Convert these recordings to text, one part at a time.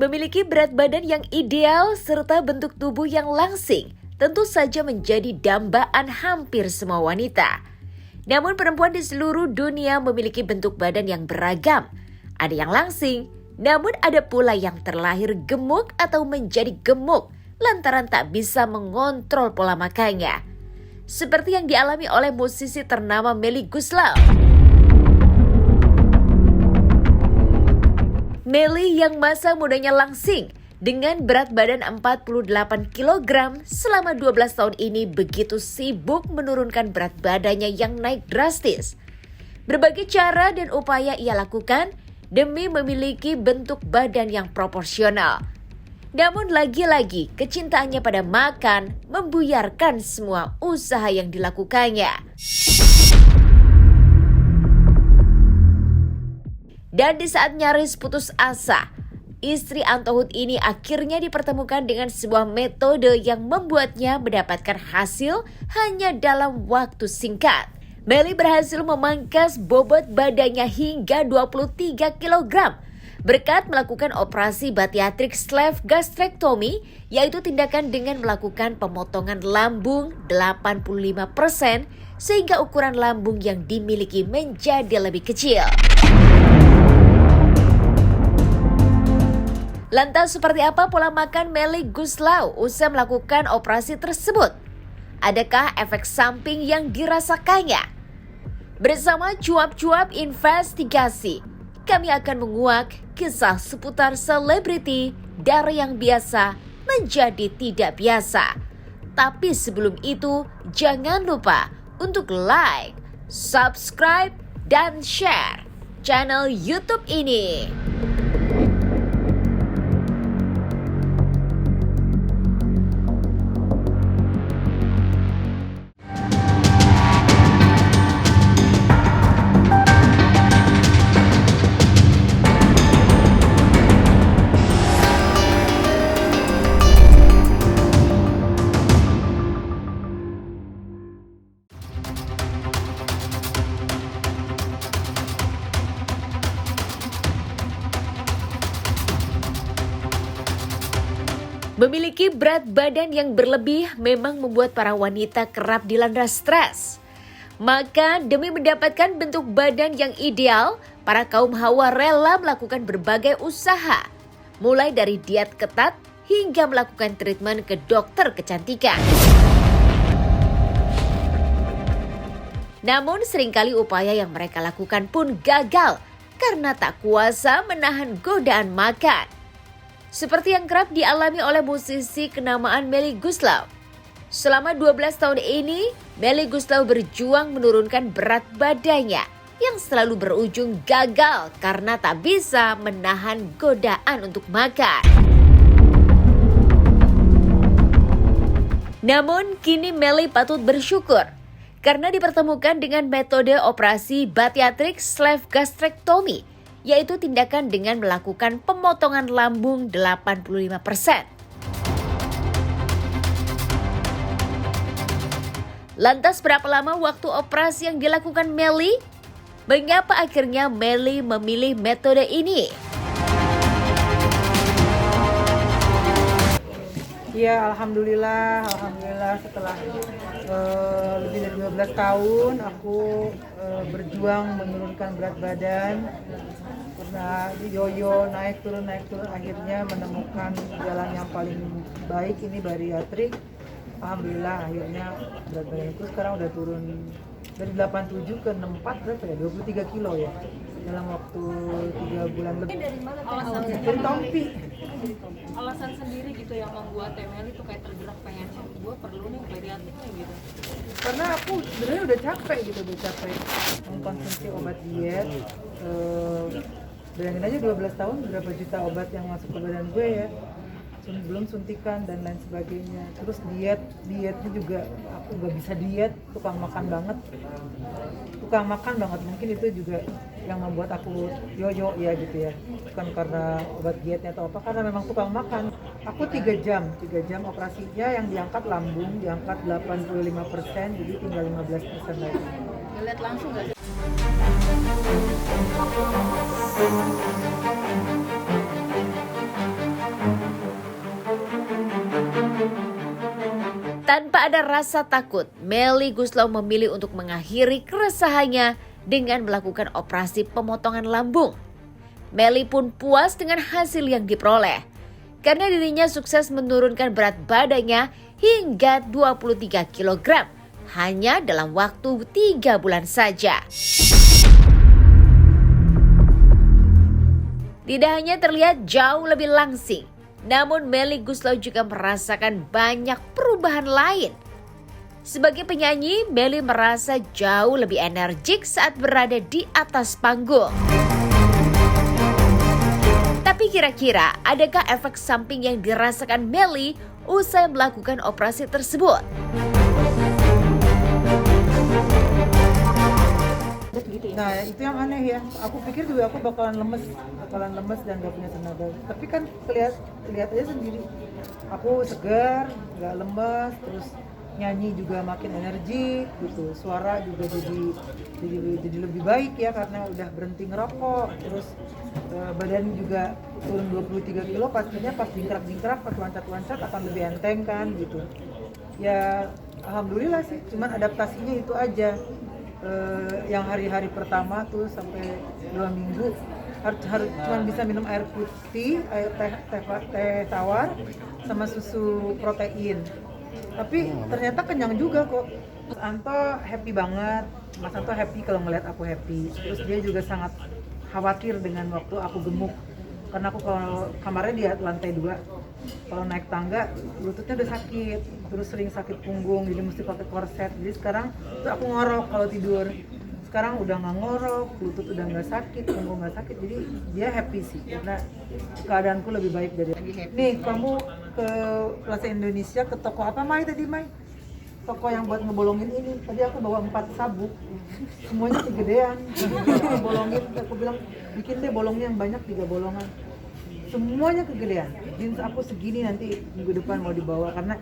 Memiliki berat badan yang ideal serta bentuk tubuh yang langsing tentu saja menjadi dambaan hampir semua wanita. Namun perempuan di seluruh dunia memiliki bentuk badan yang beragam. Ada yang langsing, namun ada pula yang terlahir gemuk atau menjadi gemuk lantaran tak bisa mengontrol pola makannya. Seperti yang dialami oleh musisi ternama Melly Goeslaw. Melly yang masa mudanya langsing dengan berat badan 48 kg selama 12 tahun ini begitu sibuk menurunkan berat badannya yang naik drastis. Berbagai cara dan upaya ia lakukan demi memiliki bentuk badan yang proporsional. Namun lagi-lagi kecintaannya pada makan membuyarkan semua usaha yang dilakukannya. Dan di saat nyaris putus asa, istri Antohut ini akhirnya dipertemukan dengan sebuah metode yang membuatnya mendapatkan hasil hanya dalam waktu singkat. Melly berhasil memangkas bobot badannya hingga 23 kg berkat melakukan operasi bariatrik gastrectomy, yaitu tindakan dengan melakukan pemotongan lambung 85% sehingga ukuran lambung yang dimiliki menjadi lebih kecil. Lantas seperti apa pola makan Melly Goeslaw usai melakukan operasi tersebut? Adakah efek samping yang dirasakannya? Bersama cuap-cuap investigasi, kami akan menguak kisah seputar selebriti dari yang biasa menjadi tidak biasa. Tapi sebelum itu, jangan lupa untuk like, subscribe, dan share channel YouTube ini. Memiliki berat badan yang berlebih memang membuat para wanita kerap dilanda stres. Maka demi mendapatkan bentuk badan yang ideal, para kaum hawa rela melakukan berbagai usaha. Mulai dari diet ketat hingga melakukan treatment ke dokter kecantikan. Namun seringkali upaya yang mereka lakukan pun gagal karena tak kuasa menahan godaan makan. Seperti yang kerap dialami oleh musisi kenamaan Melly Goeslaw. Selama 12 tahun ini, Melly Goeslaw berjuang menurunkan berat badannya yang selalu berujung gagal karena tak bisa menahan godaan untuk makan. Namun kini Melly patut bersyukur karena dipertemukan dengan metode operasi bariatrik gastrectomy, yaitu tindakan dengan melakukan pemotongan lambung 85%. Lantas berapa lama waktu operasi yang dilakukan Melly? Mengapa akhirnya Melly memilih metode ini? Ya, alhamdulillah setelah lebih dari 12 tahun aku berjuang menurunkan berat badan. Pernah yoyo naik turun akhirnya menemukan jalan yang paling baik, ini bariatrik. Alhamdulillah akhirnya berat badanku sekarang udah turun dari 87 ke 64, berapa ya? 23 kilo ya dalam waktu 3 bulan lebih. Dari mana Dari Tompi. alasan sendiri gitu yang membuat Melly tuh kayak tergerak pengen gue perlu nih bariatrik nih gitu? Karena aku sebenarnya udah capek mengkonsumsi obat diet. Bayangin aja 12 tahun berapa juta obat yang masuk ke badan gue ya, belum suntikan dan lain sebagainya. Terus dietnya juga aku nggak bisa diet, tukang makan banget, mungkin itu juga yang membuat aku yoyo ya gitu ya, bukan karena obat dietnya atau apa, karena memang tukang makan. Aku 3 jam operasinya, yang diangkat lambung diangkat 85%, jadi tinggal 15% lagi. Ngeliat langsung nggak sih? Tanpa ada rasa takut, Melly Goeslaw memilih untuk mengakhiri keresahannya dengan melakukan operasi pemotongan lambung. Melly pun puas dengan hasil yang diperoleh, karena dirinya sukses menurunkan berat badannya hingga 23 kg hanya dalam waktu 3 bulan saja. Tidak hanya terlihat jauh lebih langsing, namun Melly Goeslaw juga merasakan banyak perubahan lain. Sebagai penyanyi, Melly merasa jauh lebih energik saat berada di atas panggung. Tapi kira-kira adakah efek samping yang dirasakan Melly usai melakukan operasi tersebut? Nah itu yang aneh ya, aku pikir juga aku bakalan lemes dan gak punya tenaga. Tapi kan lihat aja sendiri, aku segar, gak lemes, terus nyanyi juga makin energi gitu, suara juga jadi lebih baik ya karena udah berhenti ngerokok. Terus badan juga turun 23 kilo, pastinya pas jingkrak-jingkrak, pas loncat-loncat akan lebih enteng kan gitu. Ya alhamdulillah sih, cuman adaptasinya itu aja. Yang hari-hari pertama tuh sampai 2 minggu harus cuma bisa minum air putih, teh tawar sama susu protein. Tapi ternyata kenyang juga kok. Mas Anto happy banget. Mas Anto happy kalau ngeliat aku happy. Terus dia juga sangat khawatir dengan waktu aku gemuk. Karena aku kalau kamarnya di lantai 2. Kalau naik tangga lututnya udah sakit, terus sering sakit punggung, jadi mesti pakai korset. Jadi sekarang tuh aku ngorok kalau tidur. Sekarang udah nggak ngorok, lutut udah nggak sakit, punggung nggak sakit. Jadi dia happy sih karena keadaanku lebih baik dari. Nih kamu ke Plaza Indonesia, ke toko apa Mai tadi Mai? Toko yang buat ngebolongin ini. Tadi aku bawa 4 sabuk, semuanya kegedean. Bolongin, aku bilang bikin deh bolongnya yang banyak, 3 bolongan. Semuanya kegedean. Jeans aku segini nanti minggu depan mau dibawa karena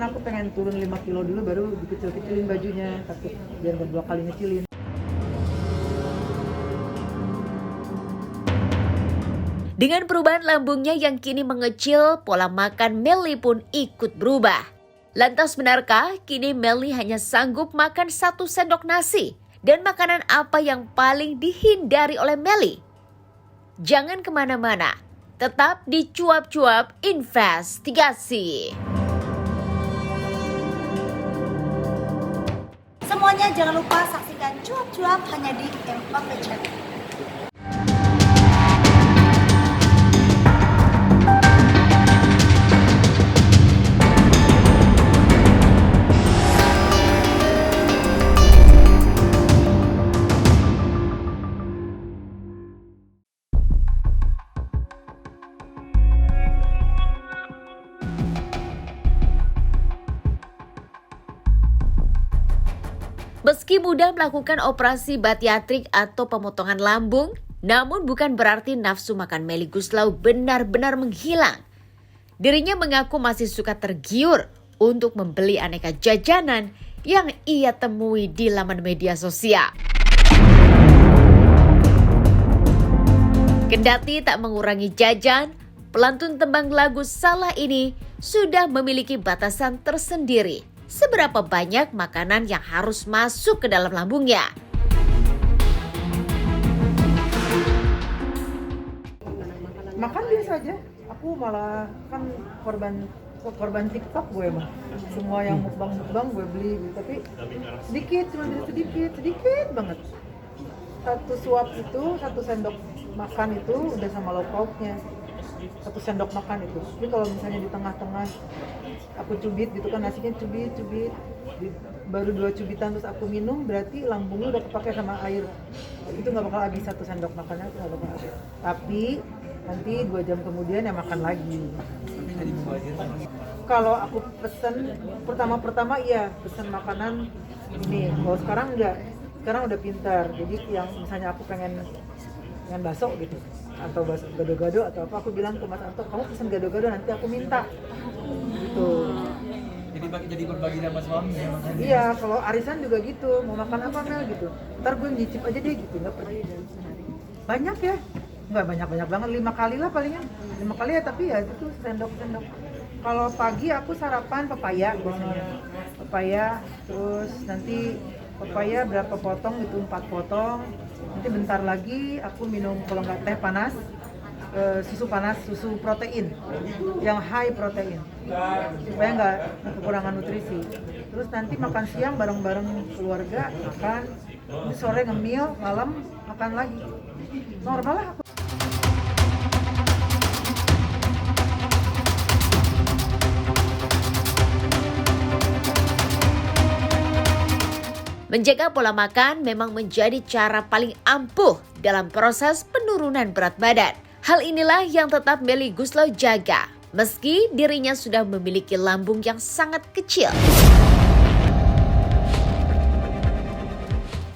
aku pengen turun 5 kilo dulu baru dikecil-kecilin bajunya, takut biar gak 2 kali ngecilin. Dengan perubahan lambungnya yang kini mengecil, pola makan Melly pun ikut berubah. Lantas benarkah kini Melly hanya sanggup makan 1 sendok nasi? Dan makanan apa yang paling dihindari oleh Melly? Jangan kemana-mana, tetap di Cuap-Cuap Investigasi. Semuanya jangan lupa saksikan Cuap-Cuap hanya di MOP Channel. Meski mudah melakukan operasi bariatrik atau pemotongan lambung, namun bukan berarti nafsu makan Melly Goeslaw benar-benar menghilang. Dirinya mengaku masih suka tergiur untuk membeli aneka jajanan yang ia temui di laman media sosial. Kendati tak mengurangi jajan, pelantun tembang lagu Salah ini sudah memiliki batasan tersendiri. Seberapa banyak makanan yang harus masuk ke dalam lambungnya. Makan biasa aja. Aku malah kan korban TikTok gue mah. Semua yang mukbang gue beli gitu. Tapi sedikit, cuma sedikit banget. 1 suap itu, 1 sendok makan itu udah sama lauk pauknya. 1 sendok makan itu. Tapi kalau misalnya di tengah-tengah aku cubit gitu kan, nasinya cubit, baru 2 cubitan terus aku minum, berarti lambungnya udah kepake sama air. Itu nggak bakal habis 1 sendok makannya, itu nggak bakal habis. Tapi nanti 2 jam kemudian ya makan lagi. Kalau aku pesen pertama iya pesen makanan ini. Kalau sekarang enggak, sekarang udah pintar. Jadi yang misalnya aku pengen bakso gitu, atau bakso gado-gado atau apa, aku bilang ke Mas Anto, kamu pesen gado-gado nanti aku minta gitu. Jadi berbagi sama suami ya. Iya, kalau arisan juga gitu, mau makan apa Mel gitu, ntar gue nyicip aja deh gitu, nggak perlu banyak ya, nggak banyak banget, 5 kali lah palingan, 5 kali ya, tapi ya itu sendok Kalau pagi aku sarapan pepaya biasanya. Pepaya, terus nanti pepaya berapa potong itu 4 potong. Nanti bentar lagi aku minum kalau nggak teh panas, susu panas, susu protein yang high protein supaya nggak kekurangan nutrisi. Terus nanti makan siang bareng-bareng keluarga makan, nanti sore ngemil, malam makan lagi. Normal lah aku. Menjaga pola makan memang menjadi cara paling ampuh dalam proses penurunan berat badan. Hal inilah yang tetap Melly Goeslaw jaga, meski dirinya sudah memiliki lambung yang sangat kecil.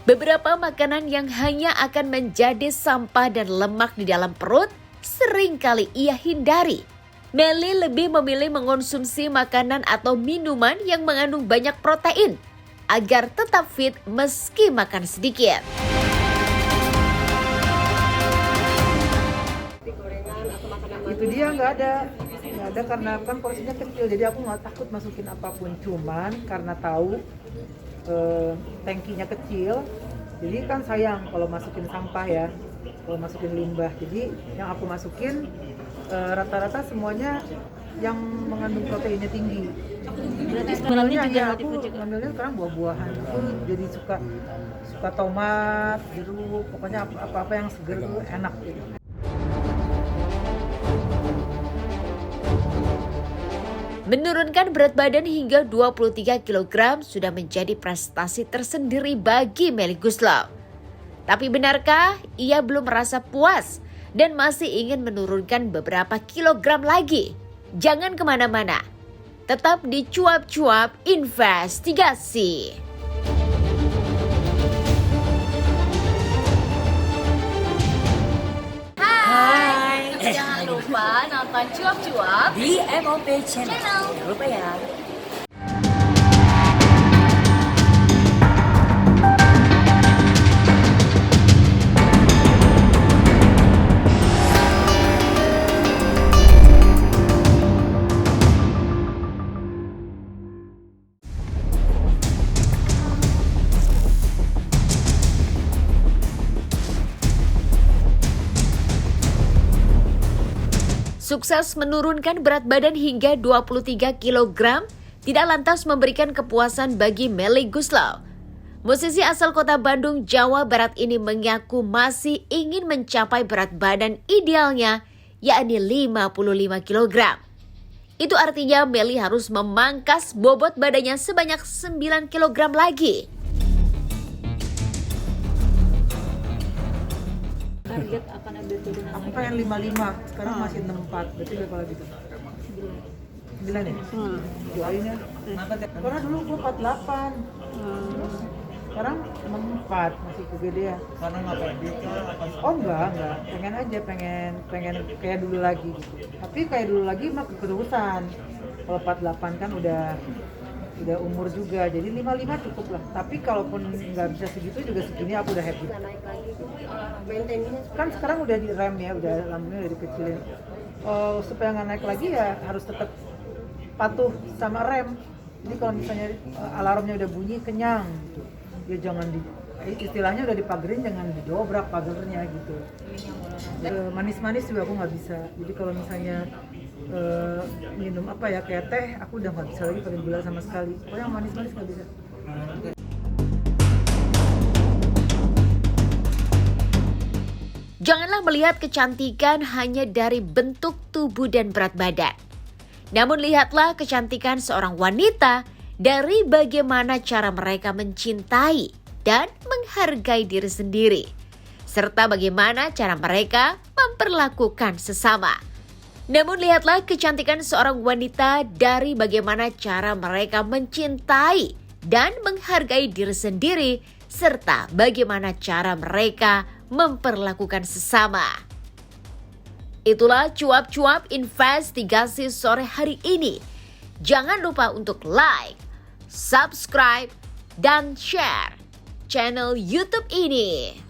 Beberapa makanan yang hanya akan menjadi sampah dan lemak di dalam perut seringkali ia hindari. Melly lebih memilih mengonsumsi makanan atau minuman yang mengandung banyak protein agar tetap fit meski makan sedikit. Itu dia nggak ada karena kan porsinya kecil, jadi aku nggak takut masukin apapun, cuman karena tahu tangkinya kecil, jadi kan sayang kalau masukin sampah ya, kalau masukin limbah. Jadi yang aku masukin rata-rata semuanya yang mengandung proteinnya tinggi. Sebenarnya ya aku ngambilnya sekarang buah-buahan, aku jadi suka tomat, jeruk, pokoknya apa-apa yang seger itu enak gitu. Menurunkan berat badan hingga 23 kg sudah menjadi prestasi tersendiri bagi Melly Goeslaw. Tapi benarkah ia belum merasa puas dan masih ingin menurunkan beberapa kilogram lagi? Jangan kemana-mana, tetap di Cuap-Cuap Investigasi. Hai. Jangan lupa nonton Cuap-Cuap Di MOP Channel. Jangan lupa ya. Sukses menurunkan berat badan hingga 23 kg tidak lantas memberikan kepuasan bagi Melly Goeslaw. Musisi asal kota Bandung, Jawa Barat ini mengaku masih ingin mencapai berat badan idealnya, yakni 55 kg. Itu artinya Melly harus memangkas bobot badannya sebanyak 9 kg lagi. target akan ada turunan Aku lagi. pengen 55, sekarang masih 64, berarti berapa lagi tuh? 9 ya? Doain ya. Karena dulu gua 48, sekarang 64, masih kegedean. Karena nggak pede Oh enggak, pengen aja, pengen kayak dulu lagi gitu. Tapi kayak dulu lagi mah keterusan. Kalau 48 kan udah umur juga, jadi 55 cukup lah. Tapi kalaupun nggak bisa segitu juga segini aku udah happy. Naik lagi maintenance Kan sekarang udah di rem ya, udah lambungnya udah dikecilin. Supaya nggak naik lagi ya harus tetap patuh sama rem. Jadi kalau misalnya alarmnya udah bunyi kenyang, gitu. Ya jangan istilahnya udah dipagerin, jangan didobrak pagernya gitu. Manis-manis juga aku nggak bisa. Jadi kalau misalnya minum apa ya kayak teh, aku udah nggak bisa lagi pakai gula sama sekali. Oh yang manis-manis nggak bisa. Janganlah melihat kecantikan hanya dari bentuk tubuh dan berat badan. Namun lihatlah kecantikan seorang wanita dari bagaimana cara mereka mencintai dan menghargai diri sendiri, serta bagaimana cara mereka memperlakukan sesama. Namun lihatlah kecantikan seorang wanita dari bagaimana cara mereka mencintai dan menghargai diri sendiri, serta bagaimana cara mereka memperlakukan sesama. Itulah cuap-cuap investigasi sore hari ini. Jangan lupa untuk like, subscribe, dan share channel YouTube ini.